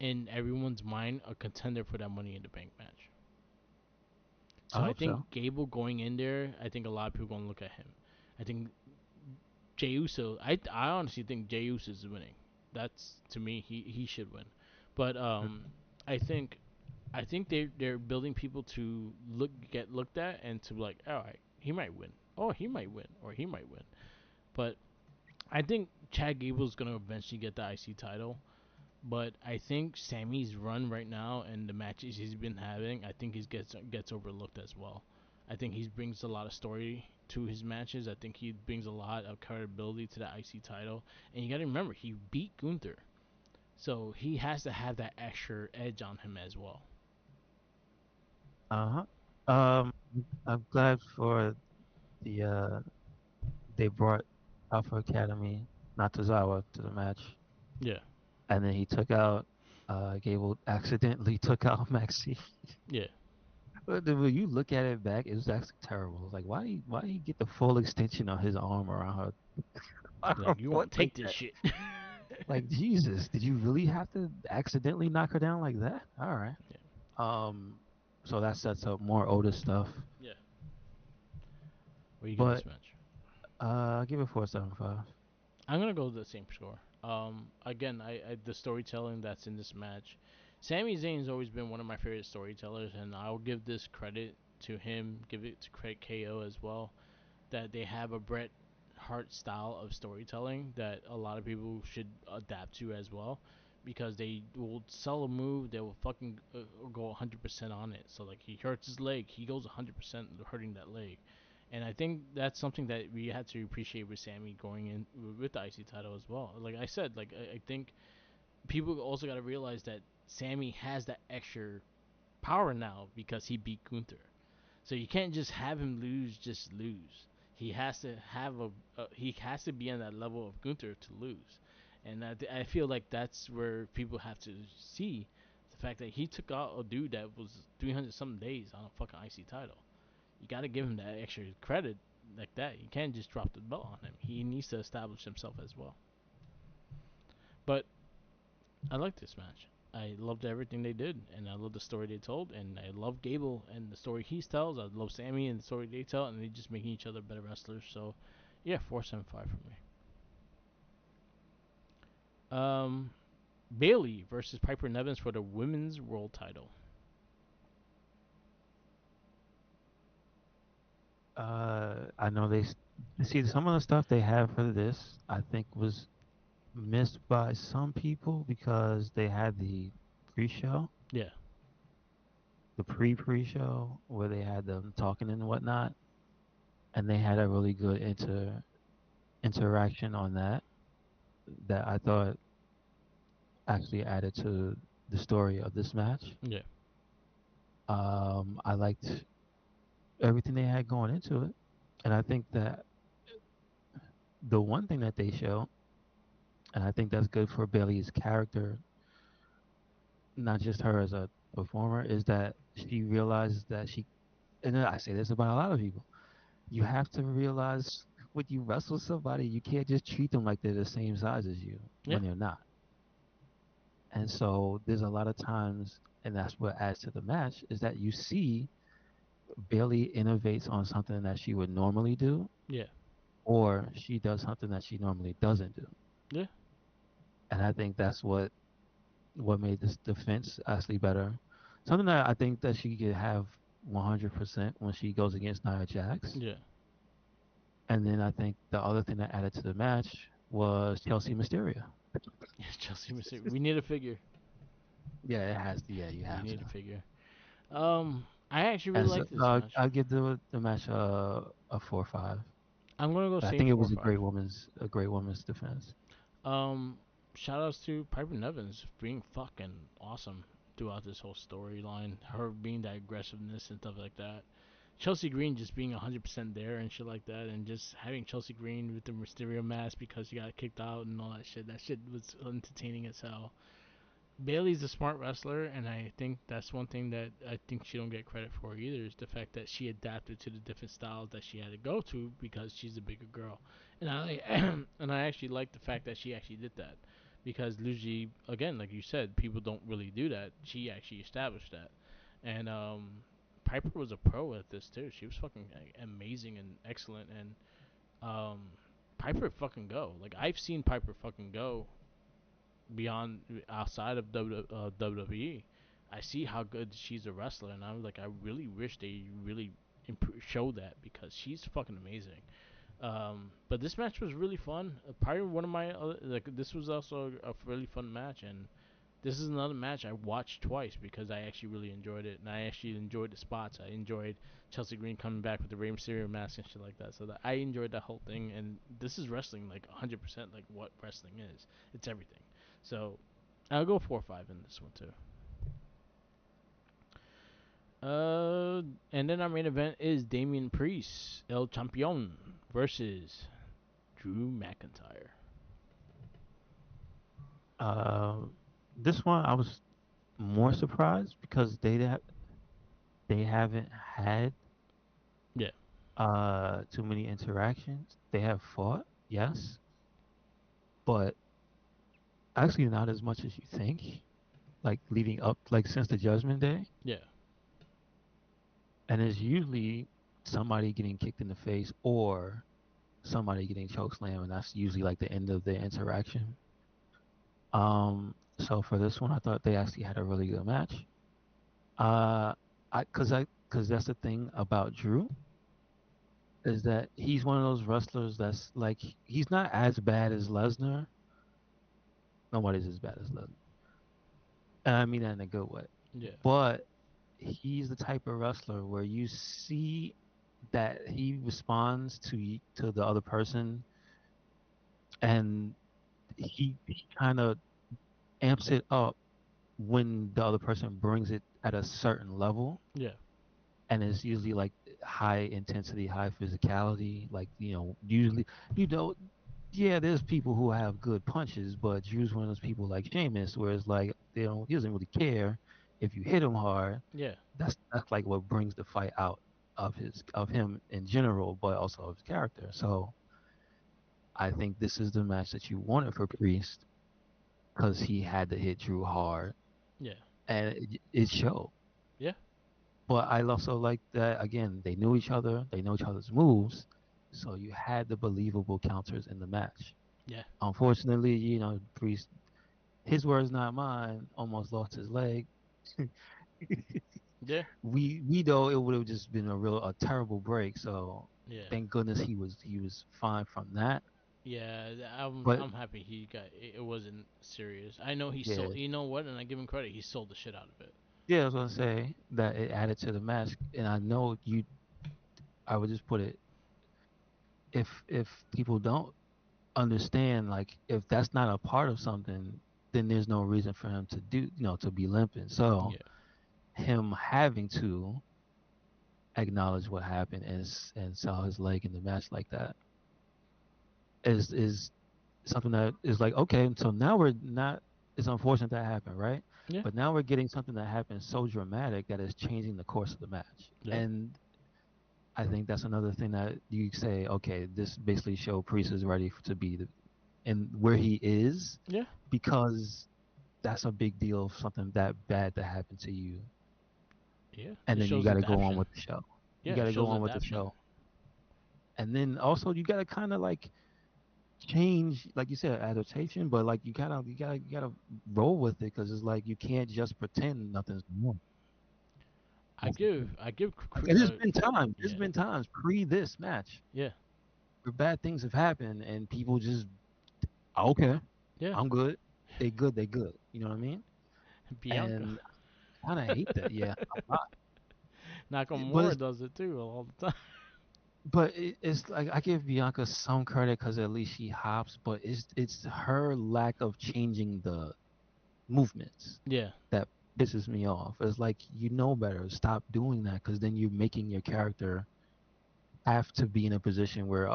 in everyone's mind a contender for that Money in the Bank match. I So I hope so. think Gable going in there, I think a lot of people gonna look at him. I think Jey Uso. I honestly think Jey Uso is winning. That's to me he should win. But I think they're building people to get looked at and to like, all right, he might win. Oh, he might win, or he might win. But I think Chad Gable's gonna eventually get the IC title. But I think Sammy's run right now and the matches he's been having, I think he gets overlooked as well. I think he brings a lot of story to his matches. I think he brings a lot of credibility to the IC title. And you got to remember, he beat Gunther, so he has to have that extra edge on him as well. Uh huh. I'm glad for the they brought Alpha Academy Natazawa to the match, Yeah, and then he took out Gable accidentally took out Maxi. yeah, But then when you look at it back, it was actually terrible. Like why he get the full extension of his arm around her like arm you foot won't like take this that? shit. Like Jesus, did you really have to accidentally knock her down like that? All right. Yeah, Um, so that sets up more Otis stuff. yeah. Where you give But this match? I'll give it 4.75. I'm gonna go with the same score. Again, the storytelling that's in this match, Sami Zayn's always been one of my favorite storytellers, and I'll give this credit to him, give it to credit KO as well, that they have a Bret Hart style of storytelling that a lot of people should adapt to as well, because they will sell a move, they will fucking go 100% on it. So like he hurts his leg, he goes 100% hurting that leg. And I think that's something that we had to appreciate with Sammy going in with the IC title as well. Like I said, like I think people also got to realize that Sammy has that extra power now because he beat Gunther. So you can't just have him lose, just lose. He has to have he has to be on that level of Gunther to lose, and I feel like that's where people have to see the fact that he took out a dude that was 300 something days on a fucking IC title. You got to give him that extra credit like that. You can't just drop the belt on him. He needs to establish himself as well. But I like this match. I loved everything they did, and I love the story they told, and I love Gable and the story he tells. I love Sammy and the story they tell, and they just making each other better wrestlers. So, yeah, 4.75 for me. Um, Bailey versus Piper Nevins for the women's world title. I know see some of the stuff they have for this. I think was missed by some people because they had the pre-show, Yeah, the pre-show where they had them talking and whatnot, and they had a really good interaction on that that I thought actually added to the story of this match. yeah, I liked everything they had going into it, and I think that the one thing that they show, and I think that's good for Bailey's character, not just her as a performer, is that she realizes that and I say this about a lot of people, you have to realize when you wrestle somebody, you can't just treat them like they're the same size as you yeah, when they're not. And so there's a lot of times, and that's what adds to the match, is that you see Bailey innovates on something that she would normally do, yeah, or she does something that she normally doesn't do. yeah, And I think that's what made this defense actually better. Something that I think that she could have 100% when she goes against Nia Jax. yeah. And then I think the other thing that added to the match was Chelsea Mysteria. Chelsea Mystic. We need a figure. Yeah, it has to. Yeah, you We have need to. a figure. I actually really And so like this match. I'll give the match a 4.5. I'm gonna go I same think it four was five. a great woman's defense. Um, Shout outs to Piper Nevins being fucking awesome throughout this whole storyline. Her being that aggressiveness and stuff like that. Chelsea Green just being 100% there and shit like that, and just having Chelsea Green with the Mysterio mask because she got kicked out and all that shit. That shit was entertaining as hell. Bailey's a smart wrestler, and I think that's one thing that I think she don't get credit for either is the fact that she adapted to the different styles that she had to go to because she's a bigger girl, and I and I actually like the fact that she actually did that because usually, again, like you said, people don't really do that. She actually established that, and Piper was a pro at this too. She was fucking amazing and excellent, and um, Piper fucking go. Like I've seen Piper fucking go beyond outside of WWE. I see how good she's a wrestler, and I'm like, I really wish they really show that because she's fucking amazing. But this match was really fun. Probably one of my like this was also a really fun match, and this is another match I watched twice because I actually really enjoyed it, and I actually enjoyed the spots. I enjoyed Chelsea Green coming back with the Rey Mysterio mask and shit like that. So that I enjoyed that whole thing, and this is wrestling like 100% like what wrestling is. It's everything. So I'll go 4 or 5 in this one too. And then our main event is Damian Priest, El Champion, versus Drew McIntyre. Uh, this one I was more surprised because they haven't had Yeah, too many interactions. They have fought, yes, but actually not as much as you think. Like leading up, like since the Judgment Day, yeah, and it's usually somebody getting kicked in the face or somebody getting chokeslam, and that's usually like the end of the interaction. So for this one, I thought they actually had a really good match. Uh, cause that's the thing about Drew is that he's one of those wrestlers that's like he's not as bad as Lesnar. Nobody's as bad as Lesnar. And I mean that in a good way. yeah, But he's the type of wrestler where you see that he responds to the other person, and he kind of amps it up when the other person brings it at a certain level, yeah, and it's usually like high intensity, high physicality. Like usually you know, yeah, there's people who have good punches, but Drew's one of those people like Sheamus, where it's like he doesn't really care if you hit him hard. yeah, That's like what brings the fight out of him in general, but also of his character. So I think this is the match that you wanted for Priest because he had to hit Drew hard, yeah, and it showed. yeah, But I also like that again. They knew each other. They know each other's moves, so you had the believable counters in the match. yeah, Unfortunately, Priest, his words not mine, almost lost his leg. yeah, We know it would have just been a terrible break. So yeah. thank goodness he was fine from that. Yeah, But I'm happy he got it. It wasn't serious. I know he yeah, sold. You know what? And I give him credit. He sold the shit out of it. yeah, I was gonna say that it added to the match, and I know you. I would just put it if people don't understand, like if that's not a part of something, then there's no reason for him to to be limping. So Yeah, him having to acknowledge what happened and sell his leg in the match like that is something that is like, okay, so now we're not, it's unfortunate that happened, right? yeah, But now we're getting something that happened so dramatic that is changing the course of the match. yeah, And I think that's another thing that you say, okay, this basically show Priest is ready to be and where he is, yeah, because that's a big deal of something that bad to happen to you. yeah. And It then you shows got to go on adaptation. with the show. You Yeah, got it to go shows on with the adaptation. show. And then also you got to kind of like change, like you said, adaptation, but like you gotta roll with it because it's like you can't just pretend nothing's wrong. That's the thing. I give Like, and there's yeah, been times pre this match yeah, where bad things have happened and people just okay, yeah. I'm good. They good, they good. You know what I mean? Bianca. And I kind of hate that. Yeah, a lot. But Nakamura does it too all the time. it's like I give Bianca some credit because at least she hops, but it's her lack of changing the movements Yeah, that pisses me off. It's like you know better. Stop doing that because then you're making your character have to be in a position where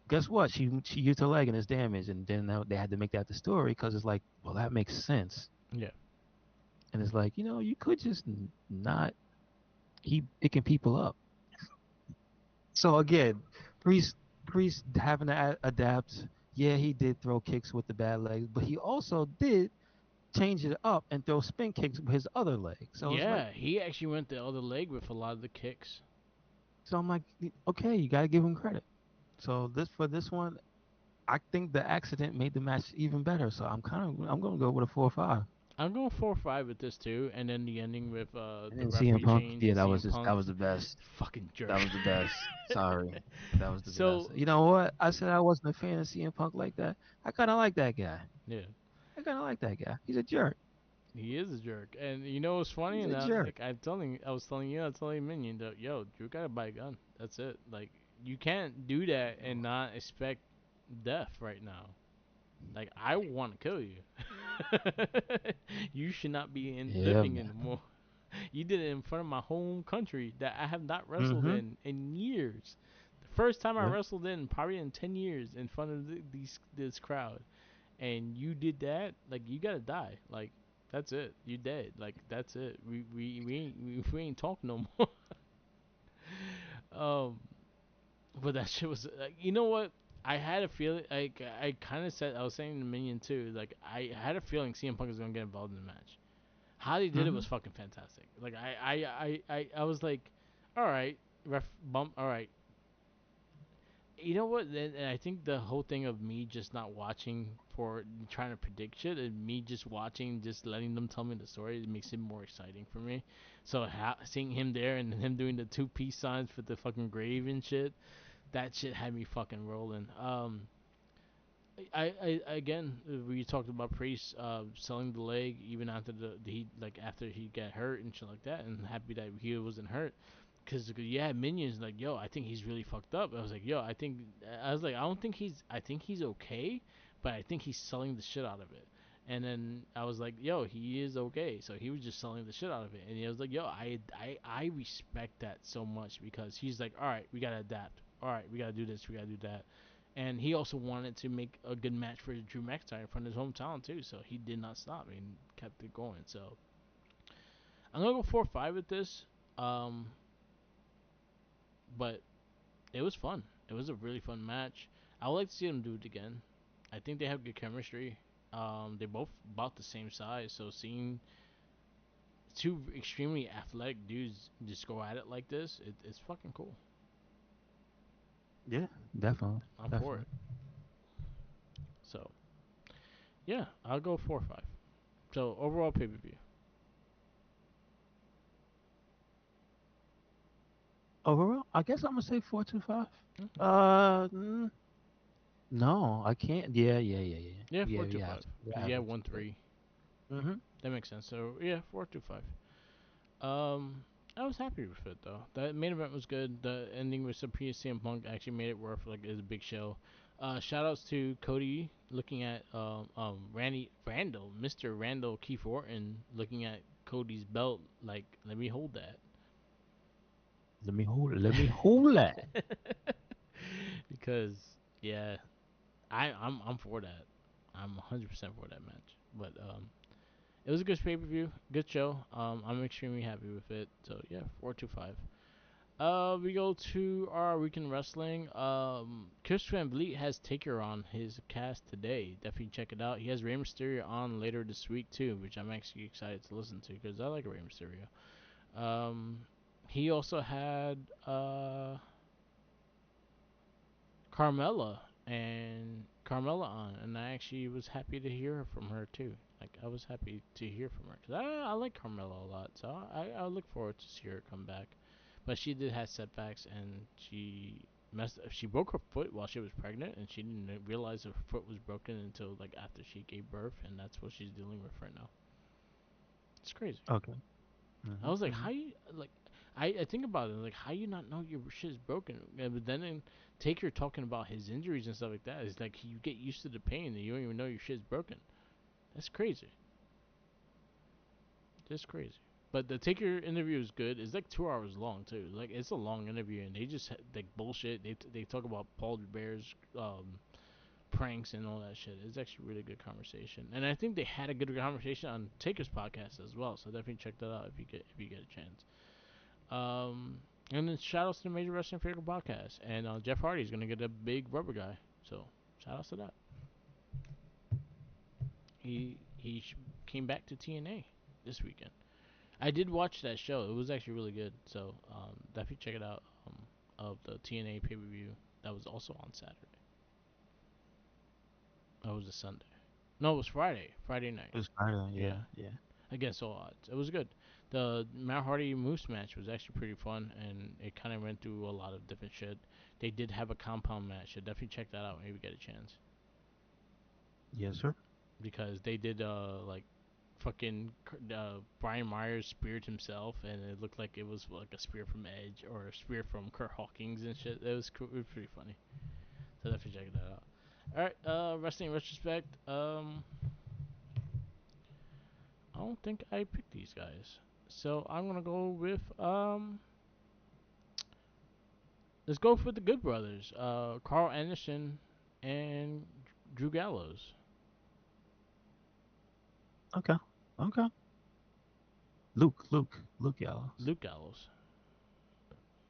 guess what? She used her leg and it's damaged, and then they had to make that the story because it's like, well, that makes sense. yeah, And it's like you could just not keep picking people up. So again, priest priest having to adapt. yeah, he did throw kicks with the bad legs, but he also did change it up and throw spin kicks with his other leg. So it's like, Yeah, he actually went the other leg with a lot of the kicks. so I'm like, okay, you got to give him credit. So this one, I think the accident made the match even better. So I'm gonna go with a 4-5. I'm going 4-5 with this too, and then the ending with And the then CM referee Punk, change yeah, and CM that Punk, was the best. fucking That jerk. was the best. Sorry, that was the best. So You know what? I said I wasn't a fan of CM Punk like that. I kind of like that guy. yeah, I kind of like that guy. He's a jerk. he is a jerk, and you know what's funny? He's And a jerk. like I was telling you, I was telling Minion that yo, you gotta buy a gun. That's it. Like you can't do that and not expect death right now. Like I want to kill you. You should not be Yeah, living man. anymore. You did it in front of my home country that I have not wrestled Mm-hmm. in years. The first time I Yeah. wrestled in probably in 10 years in front of this crowd, and you did that. Like you gotta die. Like that's it. You dead. Like that's it. We ain't talking no more. um, but that shit was. You know what? I had a feeling. Like I kind of said. I was saying to Minion too. Like I had a feeling CM Punk was gonna get involved in the match. How they did it Mm-hmm. was fucking fantastic. Like I was like, all right, ref bump, all right. You know what? And I think the whole thing of me just not watching for trying to predict shit and me just watching, just letting them tell me the story, it makes it more exciting for me. So seeing him there and him doing the two peace signs for the fucking grave and shit, that shit had me fucking rolling. I again, we talked about Priest selling the leg even after he like after he got hurt and shit like that, and happy that he wasn't hurt. Cause you had minions like, yo, I think he's really fucked up. I was like, yo, I was like, I don't think I think he's okay, but I think he's selling the shit out of it. And then I was like, yo, he is okay. So he was just selling the shit out of it. And he was like, yo, I respect that so much because he's like, all right, we gotta adapt. All right, we gotta do this, we gotta do that. And he also wanted to make a good match for Drew McIntyre in front of his hometown too. So he did not stop and kept it going. So I'm gonna go 4-5 with this. Um, but it was fun. It was a really fun match. I would like to see them do it again. I think they have good chemistry. They both about the same size, so seeing two extremely athletic dudes just go at it like this, it's fucking cool. Yeah, definitely, I'm for it. definitely. So yeah, I'll go 4-5. So overall pay per view. Overall, I guess I'm gonna say 4-5. Okay. Mm, no, I can't. Yeah, yeah, yeah, yeah, Yeah, yeah. four We two have five. to. We Cause you have have to. 1-3. Mm-hmm. That makes sense. So yeah, 4-5. I was happy with it though. The main event was good. The ending with some CM Punk actually made it worth like it's a big show. Shout outs to Cody looking at Randy Randall, Mr. Randall Keith Orton looking at Cody's belt like let me hold that. Let me hold. Let me hold that. Because yeah, I'm for that. I'm 100% for that match. But it was a good pay per view, good show. I'm extremely happy with it. So yeah, 4-5. We go to our weekend wrestling. Chris Van Vliet has Taker on his cast today. Definitely check it out. He has Rey Mysterio on later this week too, which I'm actually excited to listen to because I like Rey Mysterio. Um, he also had Carmella and Carmella on, and I actually was happy to hear from her too. Like I was happy to hear from her because I like Carmella a lot, so I look forward to see her come back. But she did have setbacks, and she broke her foot while she was pregnant, and she didn't realize her foot was broken until like after she gave birth, and that's what she's dealing with right now. It's crazy. Okay. I Mm-hmm. was like, Mm-hmm. how you like? I think about it like, how you not know your shit is broken? But then in Taker talking about his injuries and stuff like that, it's like you get used to the pain and you don't even know your shit's broken. That's crazy. That's crazy. But the Taker interview is good. It's like 2 hours long too. Like it's a long interview, and they just like bullshit. They talk about Paul Bear's pranks and all that shit. It's actually a really good conversation, and I think they had a good conversation on Taker's podcast as well. So definitely check that out if you get a chance. Um, and then shout outs to the Major Wrestling Figure Podcast. And Jeff Hardy is going to get a big rubber guy. So shout outs to that. He came back to TNA this weekend. I did watch that show. It was actually really good. So definitely check it out. Of the TNA pay per view that was also on Saturday. Oh, it was a Sunday. No, it was Friday. Friday night. It was Friday. Yeah, Yeah, yeah. against all odds. It was good. The Matt Hardy Moose match was actually pretty fun, and it kind of went through a lot of different shit. They did have a compound match, so definitely check that out when you get a chance, Yes, sir. because they did like fucking Brian Myers speared himself, and it looked like it was like a spear from Edge or a spear from Kurt Hawkins and shit. It was cool. It was pretty funny. So definitely check that out. All right, wrestling retrospect. I don't think I picked these guys, so I'm gonna go with let's go for the Good Brothers, Carl Anderson and Drew Gallows. Okay. Okay. Luke Gallows. Luke Gallows.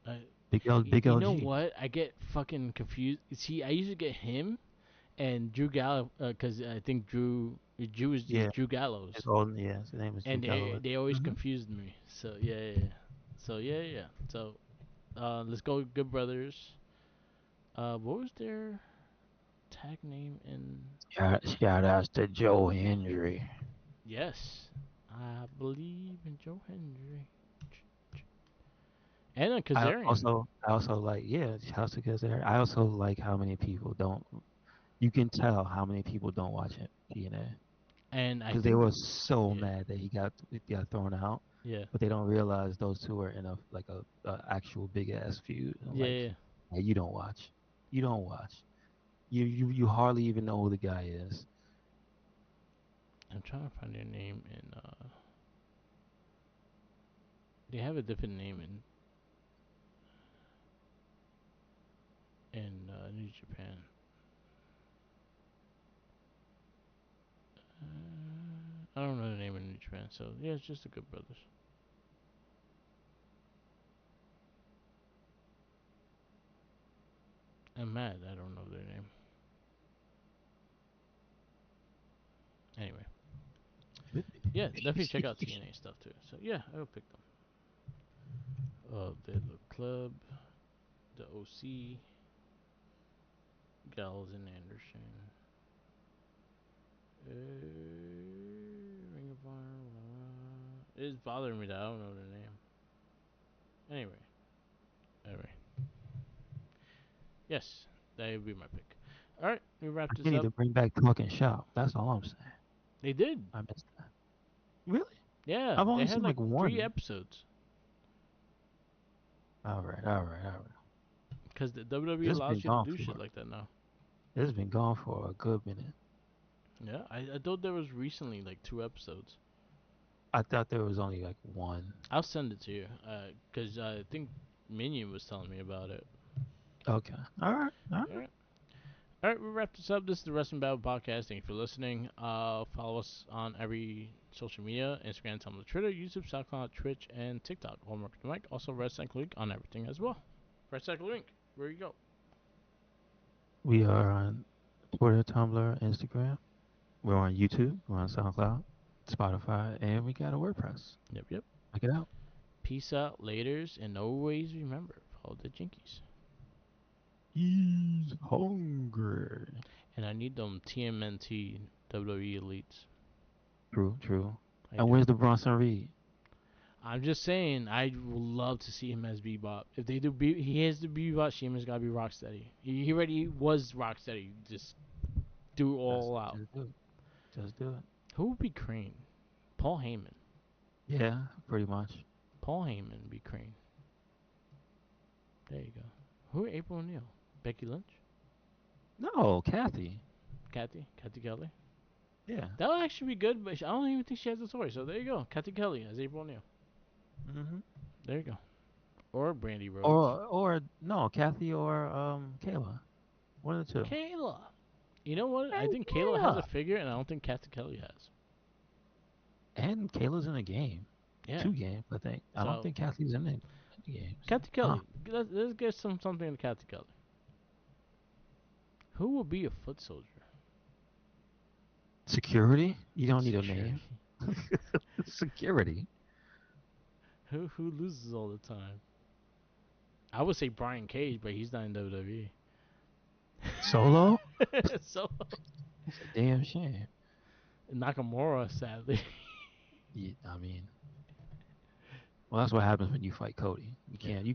Uh, Big you know LG. what? I get fucking confused. See, I usually get him and Drew Gallows because I think Drew is Yeah. Drew Gallows, His old yeah. His name is Drew and they Gallows. they always Hmm. confused me. So yeah. So yeah. So let's go Good Brothers. What was their tag name in? Shout outs to Joe Hendry. Yes, I believe in Joe Hendry and then I Kazarian. also I also like yeah. Shouts to there. I also like how many people don't. You can tell how many people don't watch it. TNA And I because they think, were so yeah, mad that he got thrown out, yeah, but they don't realize those two are in a actual big ass feud. And yeah, like, yeah. hey, you don't watch. You don't watch. You hardly even know who the guy is. I'm trying to find their name in. They have a different name in New Japan. I don't know the name in New Japan, so yeah, it's just the Good Brothers. I'm mad I don't know their name. Anyway, yeah, definitely check out TNA stuff too. So yeah, I'll pick them. The club, the OC, Gallows and Anderson. Ring of Honor. It's bothering me that I don't know their name. Anyway, yes, that would be my pick. All right, we wrap They this need up. to bring back Talking Shop. That's all I'm saying. They did. I missed that. Really? Yeah, I've they only had seen like like 3 one. episodes All right. because the WWE This has been allows you to gone do shit for like that now. this has been gone for a good minute. Yeah, I thought there was recently like 2 episodes. I thought there was only like one. I'll send it to you because I think Minion was telling me about it. Okay. All All right. All right, we wrap this up. This is the Wrestling Battle Podcast. Thank you for listening. Follow us on every social media: Instagram, Tumblr, Twitter, YouTube, SoundCloud, Twitch, and TikTok. All Mark the Mic. Also, Red Cycle Link on everything as well. Red Cycle Link. Where you go? We are on Twitter, Tumblr, Instagram. We're on YouTube. We're on SoundCloud, Spotify, and we got a WordPress. Yep. Check it out. Peace out, laters, and always remember, follow the Jinkies. He's hungry. And I need them TMNT WWE elites. True. I And do. where's the Bronson Reed? I'm just saying, I would love to see him as Bebop. If they do, he has to be Bebop. Sheamus gotta be Rocksteady. He already was Rocksteady. Just do That's all out. just do it. Just do it. Who would be Crane? Paul Heyman. Yeah, pretty much. Paul Heyman would be Crane. There you go. Who April O'Neil? Becky Lynch? No, Kathy. Kathy Kelly. Yeah. That would actually be good, but I don't even think she has a toy. So there you go. Kathy Kelly as April O'Neil. Hmm. There you go. Or Brandy Rhodes. Or no, Kathy or Kayla. One of the two. Kayla. You know what? I Hey, think Kayla has a Kayla. figure, and I don't think Kathy Kelly has. And Kayla's in a game. Yeah. 2 games, I think. I don't So think Kathy's in the games. Kathy Huh. Kelly. Let's get something to Kathy Kelly. Who will be a foot soldier? Security? You don't need a name. Security. Security. Who loses all the time? I would say Brian Cage, but he's not in WWE. Solo? So It's a damn shame. Nakamura, sadly. Yeah, I mean, well, that's what happens when you fight Cody. You Yeah. can't